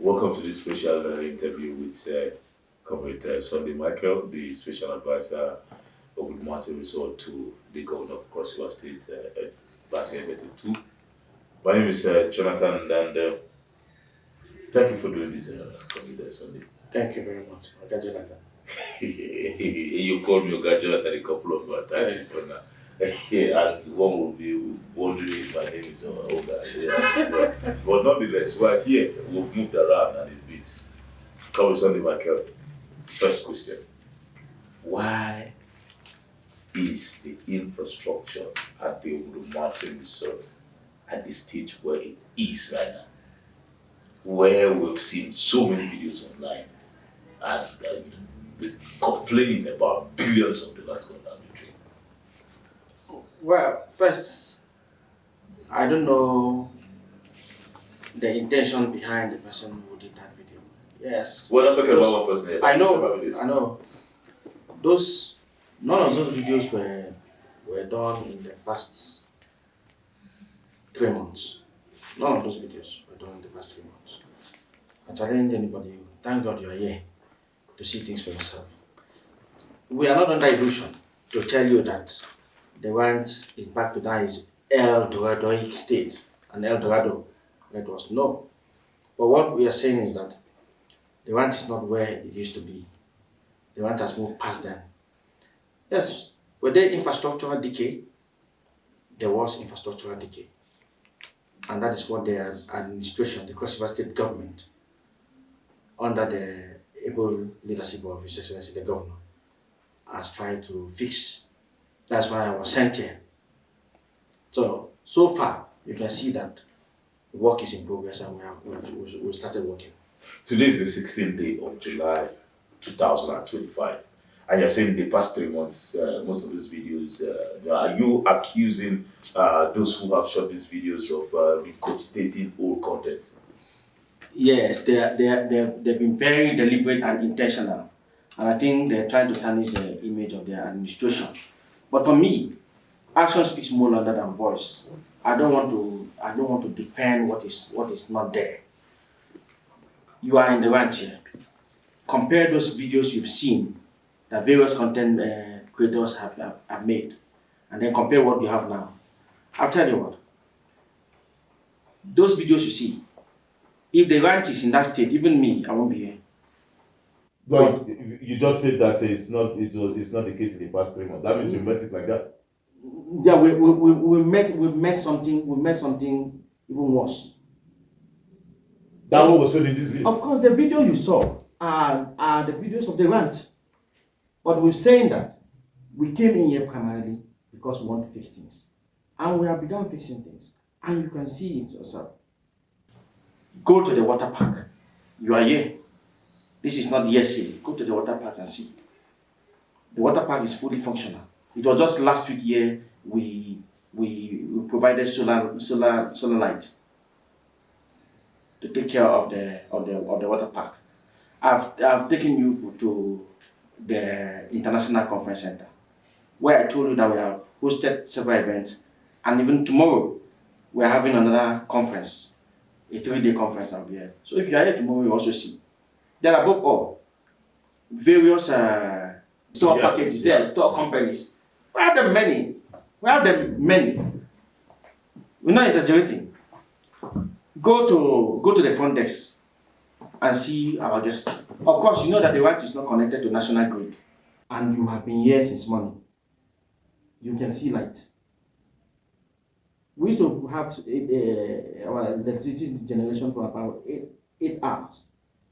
Welcome to this special interview with Comrade Sunday Michael, the special advisor Obudu resort to the governor of Cross River State, Basia 2. My name is Jonathan, and thank you for doing this, Comrade Sunday. Thank you very much, Oga Jonathan. You called me Oga Jonathan a couple of times before now. And one will be wondering if my name is Oga. Yeah, but nonetheless, we're here. We've moved around and a bit. Comrade Sunday Michael, first question. Why is the infrastructure at the Obudu Mountain Resort at the stage where it is right now? Where we've seen so many videos online and complaining about billions of dollars going down the drain. Well, first, I don't know the intention behind the person who did that video. Yes. We're not talking about one person here. I know. None of those videos were done in the past 3 months. None of those videos were done in the past 3 months. I challenge anybody. Thank God you are here to see things for yourself. We are not under illusion to tell you that the ranch is back to that is El Dorado state and El Dorado where it was. No. But what we are saying is that the ranch is not where it used to be. The ranch has moved past them. Yes, were there infrastructural decay? There was infrastructural decay. And that is what the administration, the Cross River State government, under the able leadership of His Excellency the Governor, has tried to fix. That's why I was sent here. So far, you can see that the work is in progress and we've started working. Today is the 16th day of July 2025. And you're saying the past 3 months, most of these videos, are you accusing those who have shot these videos of regurgitating old content? Yes, they've been very deliberate and intentional. And I think they're trying to tarnish the image of their administration. But for me, action speaks more louder than voice. I don't want to defend what is not there. You are in the ranch here. Compare those videos you've seen that various content creators have made, and then compare what you have now. I'll tell you what. Those videos you see, if the ranch is in that state, even me, I won't be here. But you just said that it's not the case in the past 3 months. That means you met it like that. Yeah, we met something even worse. That one was shown in this video. Of course, the video you saw are the videos of the ranch. But we're saying that we came in here primarily because we want to fix things. And we have begun fixing things. And you can see it yourself. Go to the water park. You are here. This is not the SA. Go to the water park and see. The water park is fully functional. It was just last week here we provided solar lights to take care of the water park. I've taken you to the International Conference Center, where I told you that we have hosted several events, and even tomorrow we are having another conference, a 3-day conference out there. So if you are here tomorrow, you also see. There are above all various tour packages, tour companies. We have them many. We're not exaggerating. Go to the front desk and see our guests. Of course, you know that the ranch is not connected to national grid, and you have been here since morning. You can see light. We used to have our electricity generation for about 8 hours.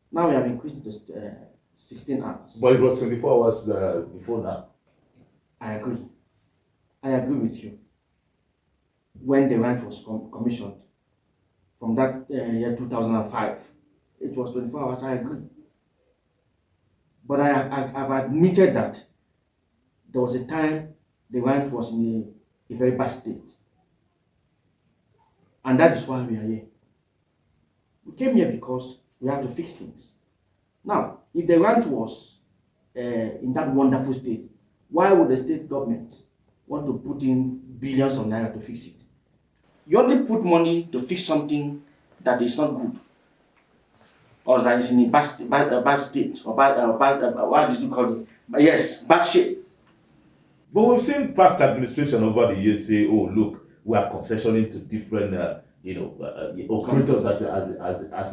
Now we have increased it to 16 hours. But it was 24 hours before now. I agree with you. When the ranch was commissioned, from that year 2005, it was 24 hours, I agree. But I've admitted that there was a time the ranch was in a very bad state. And that is why we are here. We came here because we have to fix things. Now, if the ranch was in that wonderful state, why would the state government want to put in billions of naira to fix it? You only put money to fix something that is not good. or that is in a bad state, or what did you call it? Yes, bad shape. But we've seen past administration over the years say, "Oh, look, we are concessioning to different, operators as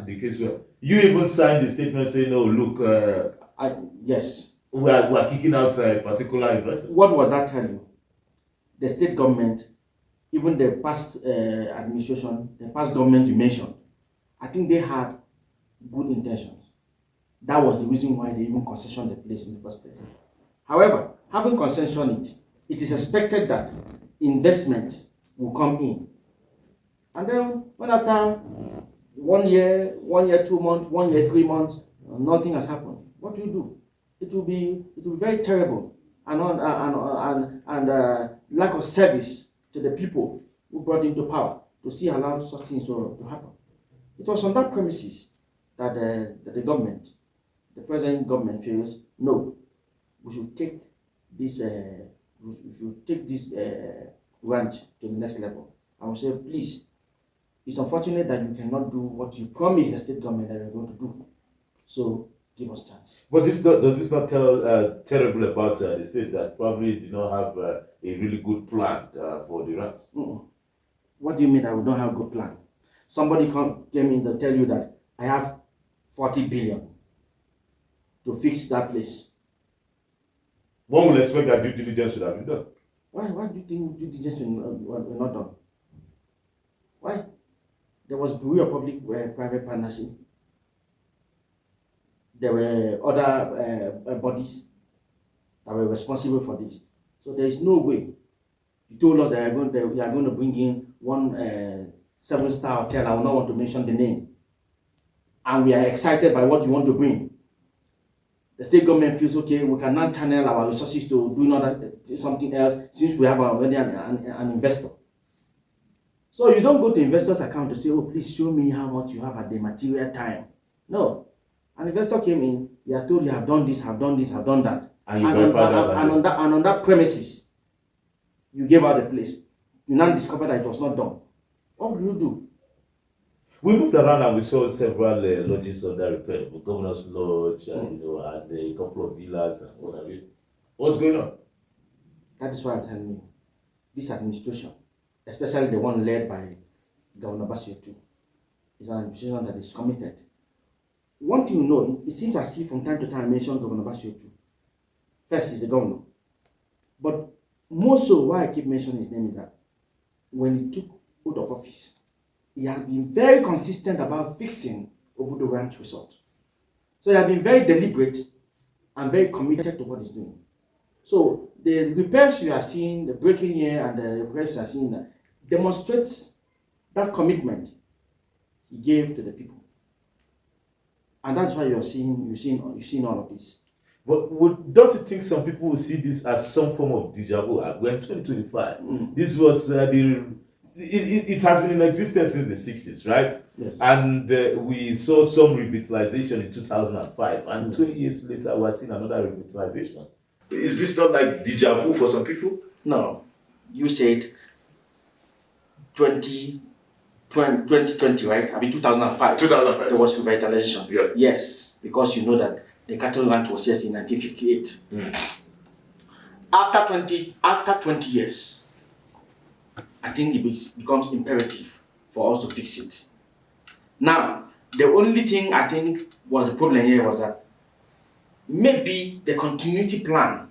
the case where you even signed a statement saying, "Oh, look, Yes. we are kicking out a particular investor." What was that tell you? The state government, even the past administration, the past government you mentioned, I think they had good intentions. That was the reason why they even concessioned the place in the first place. However, having concession it is expected that investments will come in. And then when after 1 year, 2 months, 1 year, 3 months, nothing has happened, what do you do? It will be very terrible and lack of service to the people who brought into power to see allow such things to happen. It was on that premises that the government, the present government feels no, we should take this ranch to the next level. I will say, please, it's unfortunate that you cannot do what you promised the state government that you're going to do. So give us chance. But does this not tell terrible about the state that probably did not have a really good plan for the ranch? What do you mean that we don't have a good plan? Somebody came in to tell you that I have 40 billion to fix that place. One will expect that due diligence should have been done. Why do you think due diligence were not done? Why? There was Bureau of Public-Private Partnership. There were other bodies that were responsible for this. So there is no way. You told us that you are going to bring in one 7-star hotel. I will not want to mention the name. And we are excited by what you want to bring. The state government feels okay, we can now channel our resources to do something else since we have already an investor. So you don't go to investors' account to say, oh, please show me how much you have at the material time. No. An investor came in, he has told you have done this, have done this, have done that. And on that premises, you gave out the place. You now discovered that it was not done. What will you do? We moved around and we saw several lodges under repair, the Governor's Lodge, and a couple of villas and what have you. What's going on? That is why I'm telling you, this administration, especially the one led by Governor Basietu, is an administration that is committed. One thing you know, it seems as if from time to time I mention Governor Basietu. First is the governor. But more so, why I keep mentioning his name is that when he took out of office, he has been very consistent about fixing Obudu Ranch Resort. So he has been very deliberate and very committed to what he's doing. So the repairs you are seeing, the breaking here and the repairs you are seeing, demonstrates that commitment he gave to the people. And that's why you're seeing all of this. But don't you think some people will see this as some form of deja vu? We're in 2025. This was it has been in existence since the 60s, right? Yes. And we saw some revitalization in 2005, and 20 years later, we're seeing another revitalization. Is this not like deja vu for some people? No. You said 2020, right? I mean 2005. 2005. There was revitalization. Yeah. Yes, because you know that the cattle ranch was here in 1958. After 20 years, I think it becomes imperative for us to fix it. Now, the only thing I think was the problem here was that maybe the continuity plan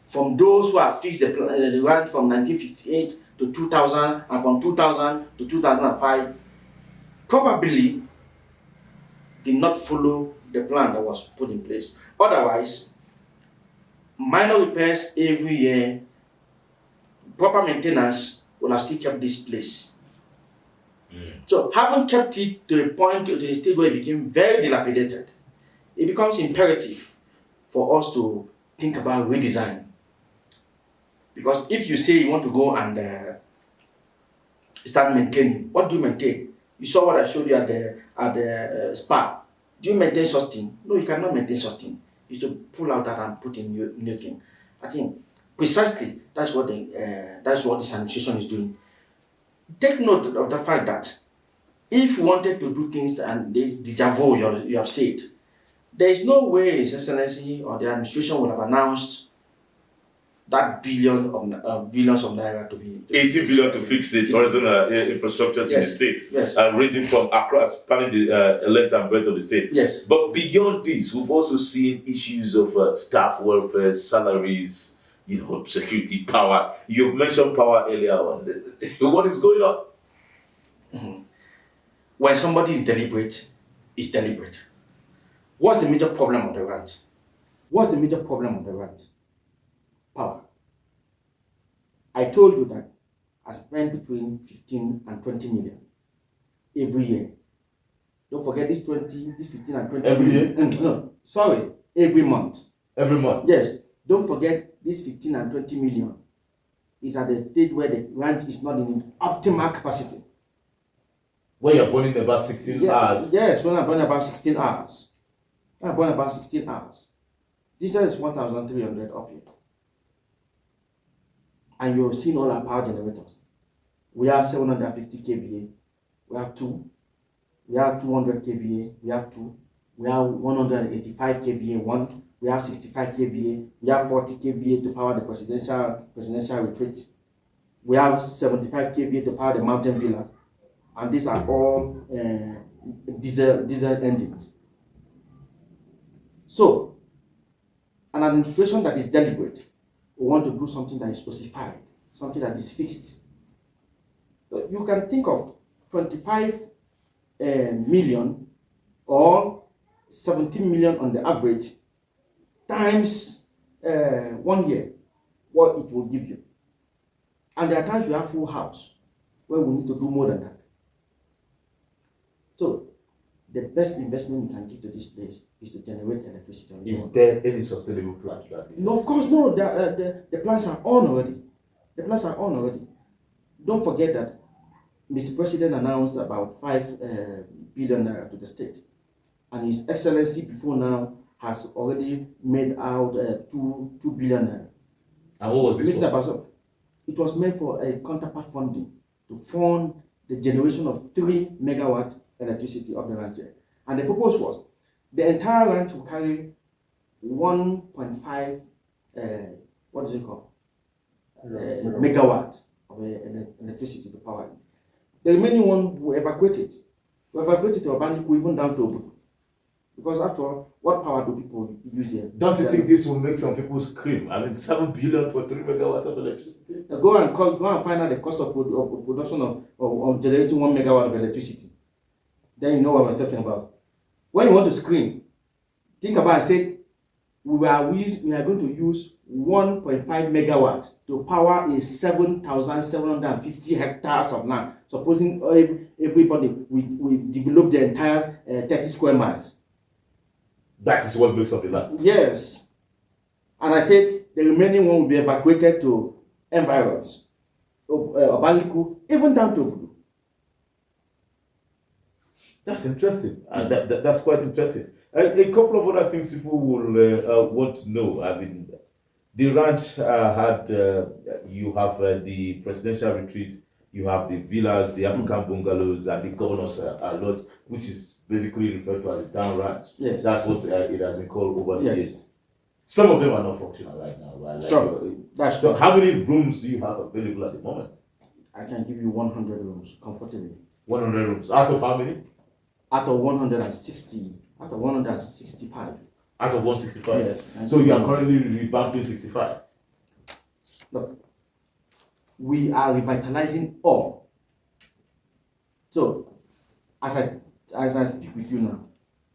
from those who have fixed the ranch from 1958 to 2000 and from 2000 to 2005 probably did not follow the plan that was put in place. Otherwise, minor repairs every year, proper maintenance will have still kept this place. So having kept it to a point, to the state where it became very dilapidated, it becomes imperative for us to think about redesign. Because if you say you want to go and start maintaining, what do you maintain? You saw what I showed you at the spa. Do you maintain such thing? No, you cannot maintain such thing. You should pull out that and put in new thing. I think precisely that's what this administration is doing. Take note of the fact that If you wanted to do things and this deja vu you have said, there is no way His Excellency or the administration would have announced that billions of naira to be 80 billion to fix the tourism infrastructures in the state, yes, ranging from Accra, spanning the length and breadth of the state. yes. But beyond this, we've also seen issues of staff welfare, salaries, security, power. You've mentioned power earlier on. What is going on? When somebody is deliberate, it's deliberate. What's the major problem of the rant? What's the major problem of the rant? Power. I told you that I spend between 15 and 20 million every year. Don't forget this 15 and 20 every million. year? No, sorry, every month. Every month? Yes. Don't forget this 15 and 20 million is at the stage where the ranch is not in optimal capacity. When you're burning about 16 hours? Yes, when I'm burning about 16 hours. When I burn about 16 hours. This is 1,300 up here. And you've seen all our power generators. We have 750 kVA. We have 2. We have 200 kVA. We have 2. We have 185 kVA. 1. We have 65 kVA. We have 40 kVA to power the presidential retreat. We have 75 kVA to power the mountain villa. And these are all diesel engines. So, an administration that is deliberate will want to do something that is specified, something that is fixed. So you can think of 25 million or 17 million on the average times 1 year, what it will give you. And there are times we have full house where we need to do more than that. So the best investment we can give to this place is to generate electricity. Is there any sustainable plan to that? No, of course, no. The plans are on already. The plans are on already. Don't forget that Mr. President announced about 5 billion naira to the state. And His Excellency before now has already made out 2 billion naira. And what was this for? It was meant for a counterpart funding to fund the generation of 3 megawatt electricity of the ranch. And the purpose was the entire ranch will carry 1.5 what is it called? Megawatt of electricity to power it. The remaining one will evacuate it. We evacuate it to Obudu, even down to Obudu. Because after all, what power do people use here? Don't you think this will make some people scream? I mean, 7 billion for 3 megawatts of electricity? Go and find out the cost of production of generating 1 megawatt of electricity. Then you know what we're talking about. When you want to scream, think about it. I said we are going to use 1.5 megawatt to power a 7,750 hectares of land. Supposing everybody we develop the entire 30 square miles. That is what makes up the land. Yes. And I said the remaining one will be evacuated to environs, Obaliku, even down to Obudu. That's interesting. And that's quite interesting. A couple of other things people will want to know. I mean, the ranch you have the presidential retreat, you have the villas, the African bungalows, and the governor's lodge, which is basically referred to as the town ranch. Yes. That's what it has been called over the Yes. years. Some of them are not functional right now. Right? That's So true. how many rooms do you have available at the moment? I can give you 100 rooms comfortably. 100 rooms. Out of how many? Out of 160, out of 165. Out of 165? Yes. So you are currently revamping 65? Look, we are revitalizing all. So, as I speak with you now,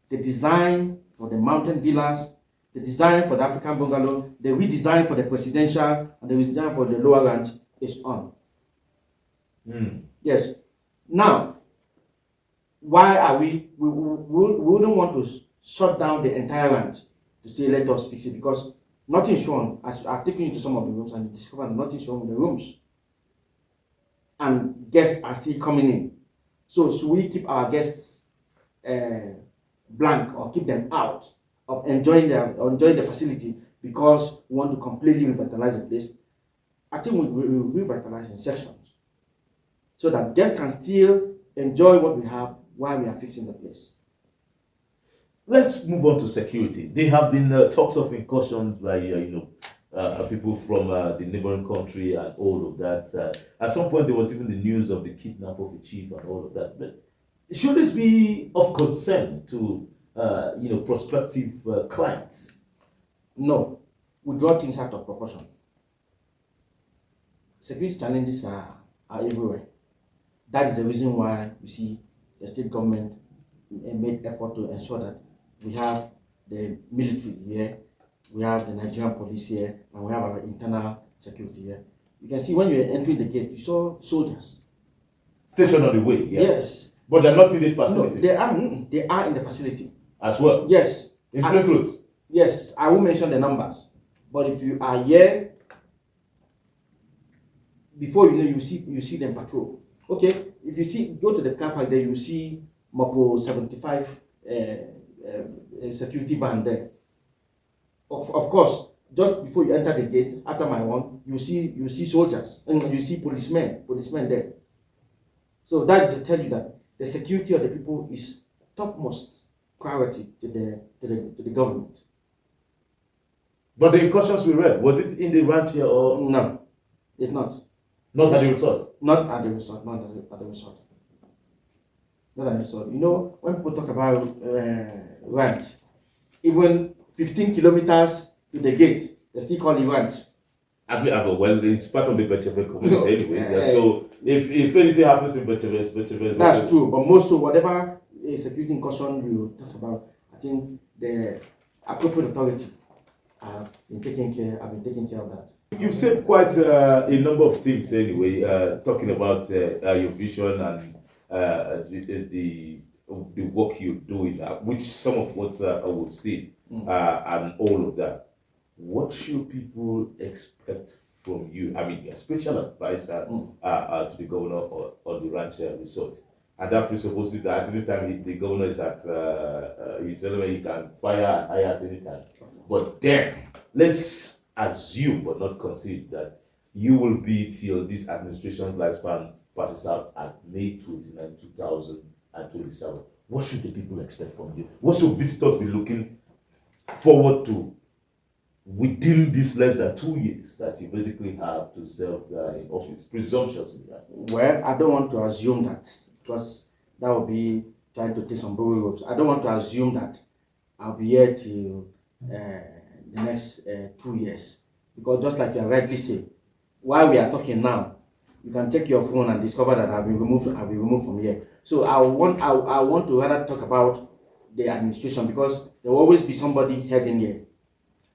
the design for the mountain villas, the design for the African bungalow, the redesign for the presidential, and the redesign for the lower ranch is on. Yes. Now, why are we wouldn't want to shut down the entire ranch to say let us fix it, because nothing is shown. As I've taken you to some of the rooms and you discover nothing is shown in the rooms. And guests are still coming in. So should we keep our guests blank or keep them out of enjoying the facility because we want to completely revitalize the place? I think we will revitalize in sections so that guests can still enjoy what we have while we are fixing the place. Let's move on to security. There have been talks of incursions by people from the neighboring country and all of that. At some point, there was even the news of the kidnap of the chief and all of that. But should this be of concern to prospective clients? No, we draw things out of proportion. Security challenges are everywhere. That is the reason why you see the state government made effort to ensure that we have the military here, we have the Nigerian police here, and we have our internal security here. You can see when you're entering the gate, you saw soldiers stationed on the way. Yeah. Yes, but they're not in the no, facility. they are in the facility as well. Yes, in plain clothes. Yes, I will mention the numbers, but if you are here, before you know, you see them patrol. Okay, if you go to the car park there, you see Mopo 75 security van there. Of course, just before you enter the gate, after my one, you see soldiers and you see policemen there. So that is to tell you that the security of the people is topmost priority to the government. But the incursions we read, was it in the ranch here or no? It's not. Not at the resort. Not at the resort. Not at the resort. Not at the resort. You know, when people talk about ranch, even 15 kilometers to the gate, they still call it ranch. Well, it's part of the Betchevel community anyway. Yeah. So if anything happens in Betchevel, it's Betchevel. That's true. But most of whatever security incursion you talk about, I think the appropriate authority have been taking care of that. You've said quite a number of things anyway, talking about your vision and the work you're doing, which some of what I would see and all of that. What should people expect from you? I mean, a special advisor to the governor on the ranch resort. And that presupposes that at any time the governor is at his element, he can fire and hire at any time. But then, let's assume but not concede that you will be till this administration lifespan passes out at May 29, 2027. What should the people expect from you? What should visitors be looking forward to within this less than 2 years that you basically have to serve in office? Presumptions in that. Well, I don't want to assume that, because that would be trying to take some borrowed ropes. I don't want to assume that I'll be here till the next 2 years, because just like you rightly say, while we are talking now, you can take your phone and discover that I've been removed from here. So I want to rather talk about the administration, because there will always be somebody heading here.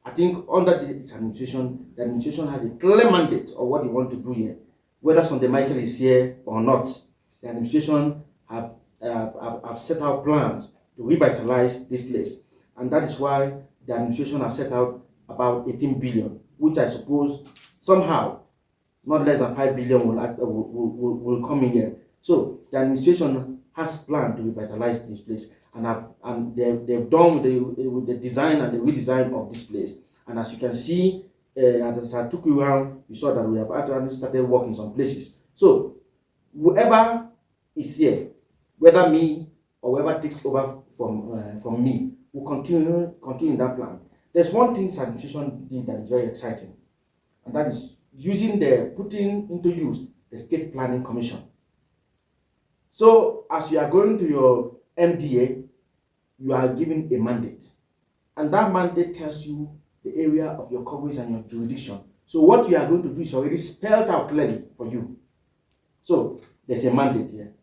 I think under this administration, the administration has a clear mandate of what they want to do here. Whether Sunday Michael is here or not, the administration have set out plans to revitalize this place. And that is why the administration has set out about 18 billion, which I suppose somehow not less than 5 billion will come in here. So the administration has planned to revitalize this place, and they've done with the design and the redesign of this place. And as you can see, as I took you around, you saw that we have actually started working some places. So whoever is here, whether me or whoever takes over from me, will continue that plan. There's one thing this administration did that is very exciting, and that is putting into use the State Planning Commission. So as you are going to your MDA, you are given a mandate, and that mandate tells you the area of your coverage and your jurisdiction. So what you are going to do is already spelled out clearly for you. So there's a mandate here.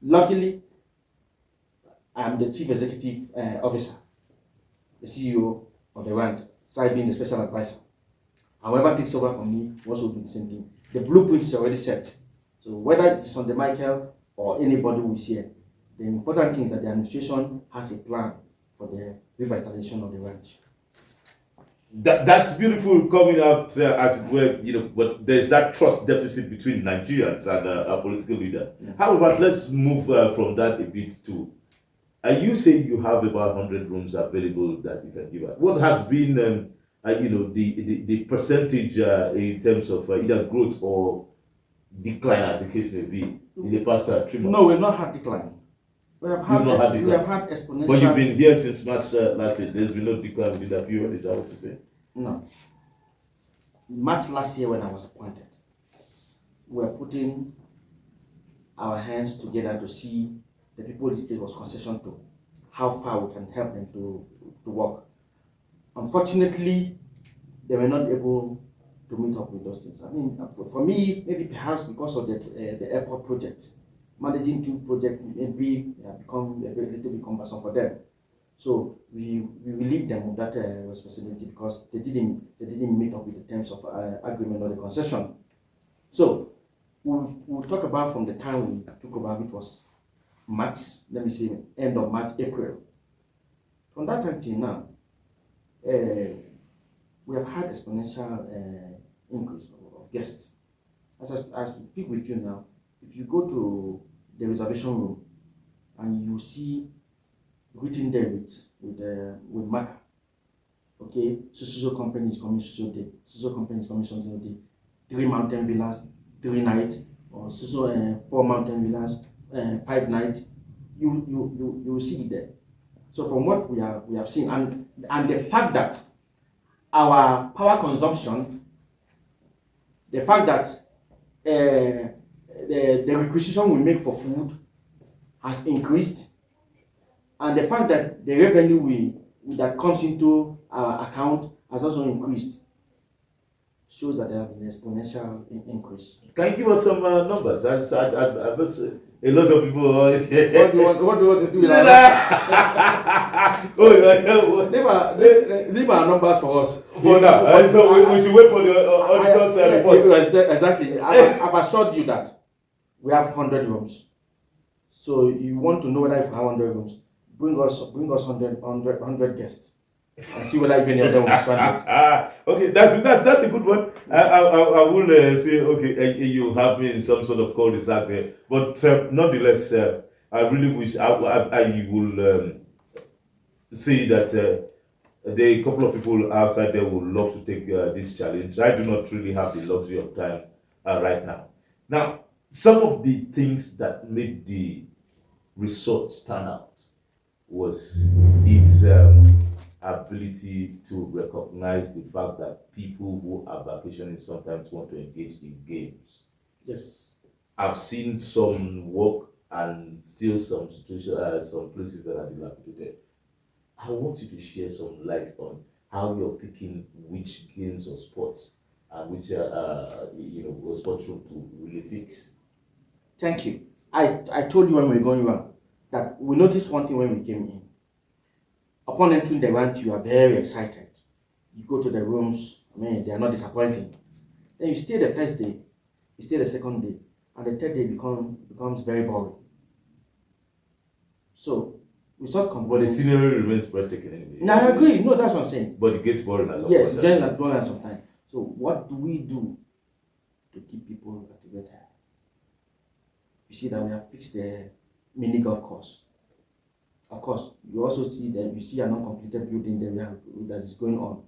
Luckily, I'm the chief executive officer, the CEO of the ranch, side being the special advisor. However, takes over from me, also do the same thing. The blueprint is already set. So whether it's Sunday Michael or anybody who is here, the important thing is that the administration has a plan for the revitalization of the ranch. That's beautiful coming out as well, but there's that trust deficit between Nigerians and a political leader. Yeah. However, let's move from that a bit to, you say you have about 100 rooms available that you can give out. What has been, the percentage in terms of either growth or decline, as the case may be, in the past 3 months? No, we've not had decline. We have had, we have had exponential. But you've been here since March last year. There's been no decline within that period, is that what you say? No. March last year when I was appointed, we were putting our hands together to see the people this place was concession to, how far we can help them to work. Unfortunately, they were not able to meet up with those things. I mean, for me, maybe perhaps because of the airport project, managing two projects maybe become a little bit cumbersome for them. So we relieved them of that responsibility because they didn't meet up with the terms of agreement or the concession. So we'll talk about from the time we took over, which was March, let me say end of March, April. From that time till now, we have had exponential increase of guests. As I speak with you now, if you go to the reservation room and you see written there with marker, okay, so company is coming so company is coming so day, 3 mountain villas, 3 nights, or 4 mountain villas, 5 nights, you will see it there. So from what we have seen, and the fact that our power consumption, the fact that the requisition we make for food has increased, and the fact that the revenue that comes into our account has also increased, shows that there have been exponential increase. Can you give us some numbers? I bet a lot of people. What do you want to do with that? Leave our numbers for us. For now, so we should wait for the auditor's report. Exactly. I've assured you that we have 100 rooms. So you want to know whether if we have 100 rooms, bring us 100 guests. And see whether even of them will stranded. Okay, that's a good one. I will say, okay, you have me in some sort of cul-de-sac there, but nonetheless, I really wish I will see that there are a couple of people outside there would love to take this challenge. I do not really have the luxury of time right now. Now, some of the things that made the resort stand out was its ability to recognize the fact that people who are vacationing sometimes want to engage in games. Yes. I've seen some work and still some situations, some places that are dilapidated. I want you to share some light on how you're picking which games or sports and which sports room to really fix. Thank you. I told you when we were going around that we noticed one thing when we came in. Upon entering the ranch, you are very excited. You go to the rooms, they are not disappointing. Then you stay the first day, you stay the second day, and the third day becomes very boring. So we start complaining. But the scenery remains breathtaking anyway. No, I agree. No, that's what I'm saying. But it gets boring at some point. Yes, it gets boring at some time. So what do we do to keep people activated? You see that we have fixed the mini golf course. Of course, you also see that you see an uncompleted building there that is going on.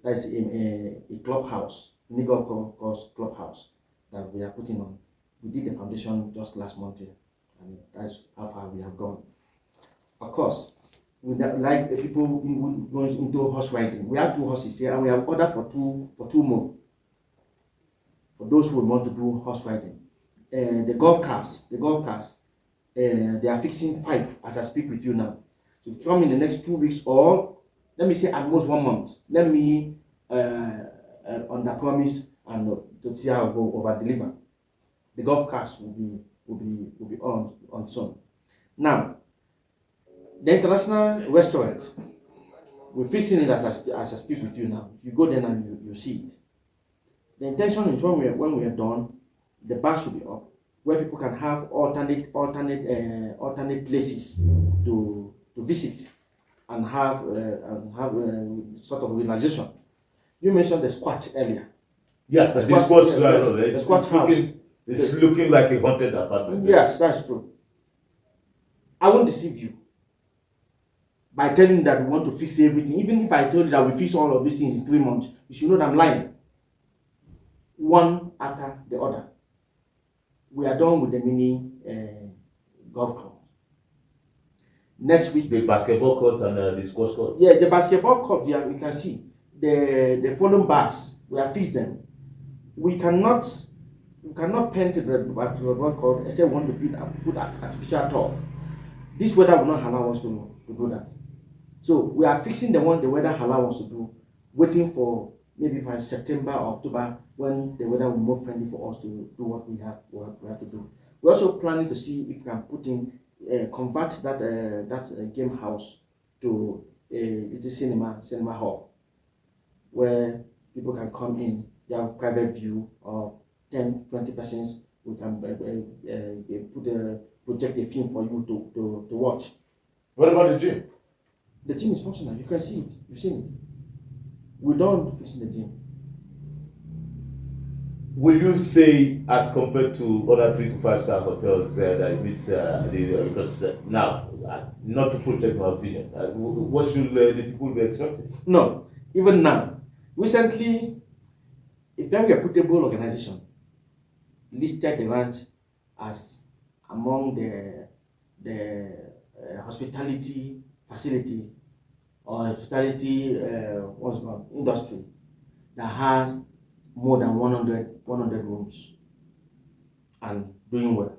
That's a clubhouse, mini golf course clubhouse that we are putting on. We did the foundation just last month here, and that's how far we have gone. Of course, with that, like the people who goes into horse riding, we have 2 horses here, and we have ordered for two more. For those who want to do horse riding, the golf cars. They are fixing 5 as I speak with you now. So come in the next 2 weeks, or let me say at most 1 month. Let me under promise and to see how we'll go over deliver. The golf cars will be on soon. Now, the international restaurant, we're fixing it as I speak with you now. If you go there now, you see it. The intention is when we are done, the bar should be up, where people can have alternate places to visit and have sort of relaxation. You mentioned the squat earlier. Yeah, the squat house. It's looking like a haunted apartment. Yes, that's true. I won't deceive you by telling you that we want to fix everything. Even if I told you that we fix all of these things in 3 months, you should know that I'm lying. One after the other. we are done with the mini golf club. Next week, the basketball courts and the squash courts. Yeah, the basketball court, we can see the fallen bars. We have fixed them. We cannot paint the basketball court except we want to put artificial turf. This weather will not allow us to do that. So we are fixing the one the weather allows us to do, waiting for maybe by September or October when the weather will be more friendly for us to do what we have to do. We're also planning to see if we can put in convert that game house to a little cinema hall where people can come in. They have private view of 10-20 persons. We can project a film for you to watch. What about the gym? The gym is functional. You can see it. You've seen it. We're done fixing the gym. Will you say, as compared to other 3 to 5 star hotels, that it meets because now, not to project my opinion, what should the people be expecting? No, even now, recently, a very reputable organization listed the ranch as among the hospitality facility or hospitality industry that has more than 100 rooms and doing well.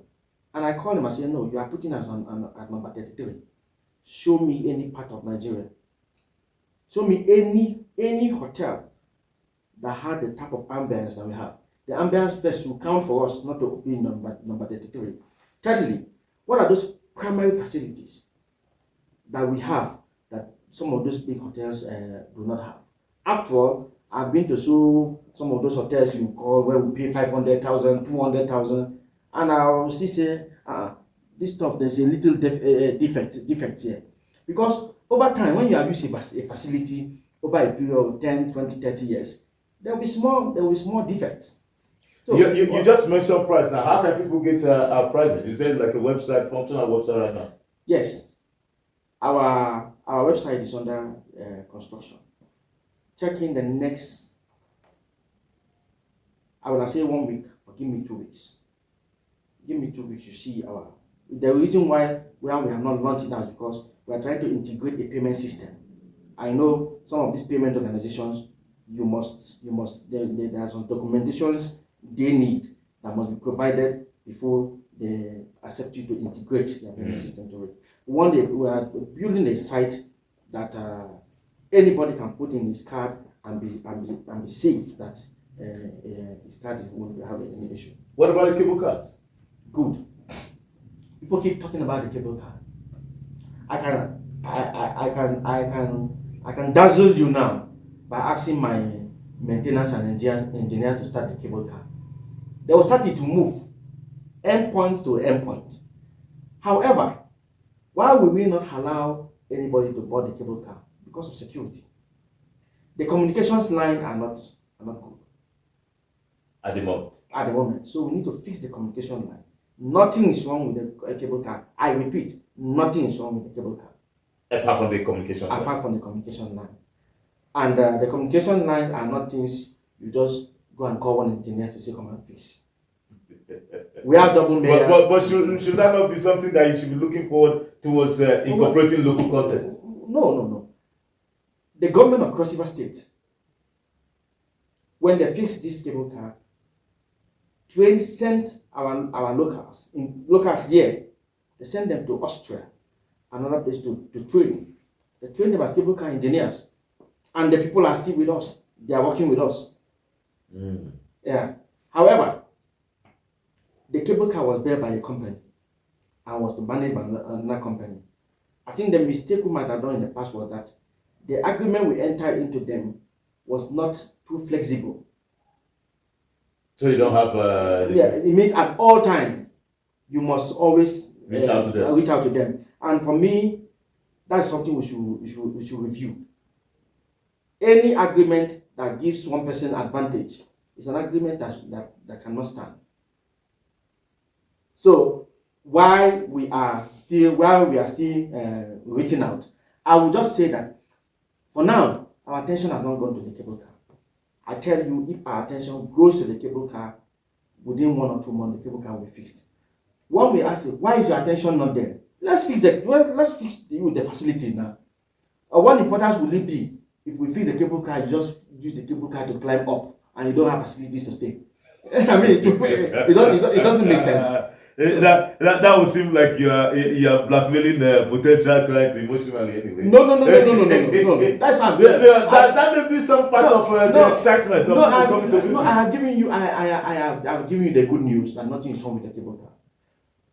And I called him and said, no, you are putting us at number 33. Show me any part of Nigeria. Show me any hotel that had the type of ambience that we have. The ambience first will count for us not to be number 33. Thirdly, what are those primary facilities that we have that some of those big hotels do not have? After all, I've been to some of those hotels you call where we pay 500,000, 200,000, and I will still say, this stuff, there's a little defect here. Because over time, when you have used a facility over a period of 10, 20, 30 years, there will be small defects. So you just mentioned price. Now, how can people get our pricing? Is there like a functional website right now? Yes. Our website is under construction. Check in the next, I would have said 1 week, but give me 2 weeks. Give me 2 weeks, you see the reason why we have not launched it now is because we are trying to integrate a payment system. I know some of these payment organizations, there are some documentations they need that must be provided before they accept you to integrate their payment system to it. One day we are building a site that anybody can put in his card and be safe that his card won't have any issue. What about the cable cards? Good. People keep talking about the cable card. I can dazzle you now by asking my maintenance and engineer to start the cable car. They will start it to move endpoint to endpoint. However, why will we not allow anybody to board the cable car? Because of security. The communications line are not good at the moment. So we need to fix the communication line. Nothing is wrong with the cable car. I repeat, nothing is wrong with the cable car. Apart from the communication line. And the communication lines are not things you just go and call one engineer to say come and fix. We have double layer. But should that not be something that you should be looking forward towards incorporating local content? No. The government of Cross River State, when they fixed this cable car, sent our locals here. They sent them to Austria, another place to train. They train them as cable car engineers, and the people are still with us. They are working with us. Yeah. However, the cable car was built by a company and was managed by another company. I think the mistake we might have done in the past was that the agreement we entered into them was not too flexible. So you don't have it means at all time you must always reach out to them. And for me, that's something we should review. Any agreement that gives one person advantage is an agreement that cannot stand. So while we are still reaching out, I will just say that for now our attention has not gone to the cable car. I tell you, if our attention goes to the cable car, within 1 or 2 months, the cable car will be fixed. When we ask you, why is your attention not there? Let's fix the facility now. What importance will it be if we fix the cable car, you just use the cable car to climb up and you don't have facilities to stay? I mean, it doesn't make sense. That would seem like you are blackmailing potential clients emotionally anyway. No. That's how that may be some part of the excitement of coming to visit. I have given you the good news that nothing is wrong with the cable car.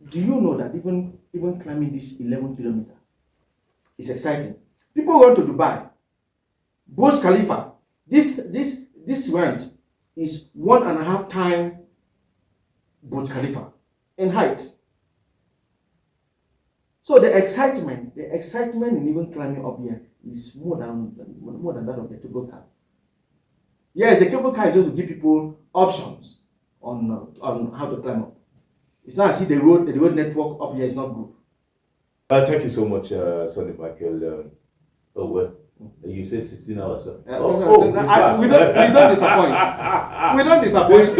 Do you know that even climbing this 11 kilometer is exciting? People want to Dubai, Burj Khalifa. This rent is 1.5 times Burj Khalifa in height. So the excitement in even climbing up here is more than that of the cable car. Yes, the cable car is just to give people options on how to climb up. It's not as if the road network up here is not good. Thank you so much, Sonny Michael. You said 16 hours. We don't disappoint. We don't disappoint.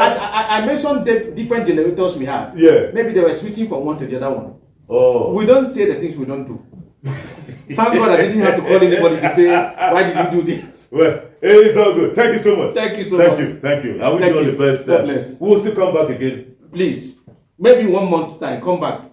I mentioned the different generators we have. Yeah. Maybe they were switching from one to the other one. Oh. We don't say the things we don't do. Thank God I didn't have to call anybody to say, why did you do this? Well, it's all good. Thank you so much. Thank you so much. Thank you. I wish you all the best. God bless. We'll still come back again. Please. Maybe 1 month's time, come back.